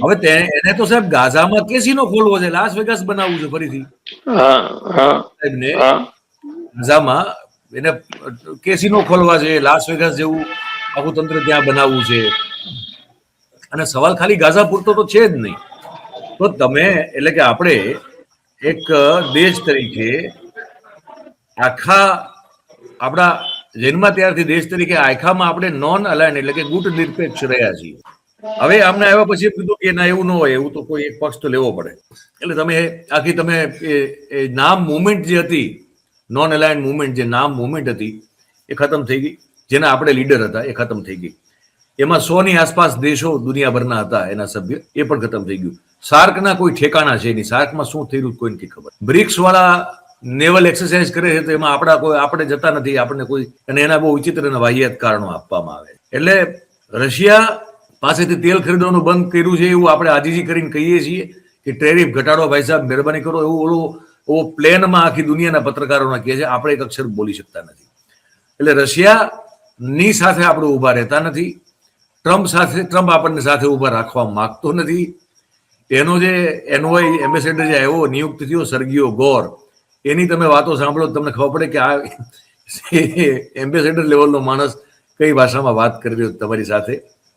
હવે એને તો સાહેબ ગાઝામાં કેસીનો ખોલવો છે, લાસ વેગાસ બનાવવું છે ફરીથી. સાહેબને ગાઝામાં એને કેસીનો ખોલવા છે, લાસ વેગાસ જેવું આખું તંત્ર ત્યાં બનાવવું છે. અને સવાલ ખાલી ગાઝા પૂરતો તો છે જ નહીં. તો તમે એટલે કે આપણે એક દેશ તરીકે આખા આપણા જન્મ ત્યારથી દેશ તરીકે આખામાં આપણે નોન અલાઇન એટલે કે ગુટ નિરપેક્ષ રહ્યા છીએ. હવે આમને આવ્યા પછી કીધું કે ના એવું ન હોય, એવું તો કોઈ એક પક્ષ તો લેવો પડે. એટલે તમે આખી તમે નામ મુવમેન્ટ જે હતી, નોન અલાઇન મુવમેન્ટ જે નામ મુવમેન્ટ હતી એ ખતમ થઈ ગઈ. જેના આપણે લીડર હતા એ ખતમ થઈ ગઈ. એમાં 100 ની આસપાસ દેશો દુનિયાભરના હતા એના સભ્ય, એ પણ ખતમ થઈ ગયું. સાર્કના કોઈ ઠેકાણા છે નહીં. સાર્કમાં શું થઈ રહ્યું કોઈ નથી ખબર. બ્રિક્સ વાળા નેવલ એક્સરસાઇઝ કરે છે તો એમાં આપણે જતા નથી આપણને કોઈ, અને એના બહુ વિચિત્ર અને વાહિયાત કારણો આપવામાં આવે. એટલે રશિયા પાસેથી તેલ ખરીદવાનું બંધ કર્યું છે એવું આપણે આજીજી કરીને કહીએ છીએ કે ટેરિફ ઘટાડો ભાઈ સાહેબ, મહેરબાની કરો, એવું પ્લેનમાં આખી દુનિયાના પત્રકારોના કહે છે. આપણે એક અક્ષર બોલી શકતા નથી. એટલે રશિયાની સાથે આપણે ઊભા રહેતા નથી. ટ્રમ્પ આપણને સાથે ઊભા રાખવા માંગતો નથી. એનો જે એનઓઆઈ એમ્બેસેડર જે આવ્યો નિયુક્ત થયો સર્ગિયો ગોર, એની તમે વાતો સાંભળો તમને ખબર પડે કે આ એમ્બેસેડર લેવલનો માણસ કઈ ભાષામાં વાત કરી રહ્યો તમારી સાથે.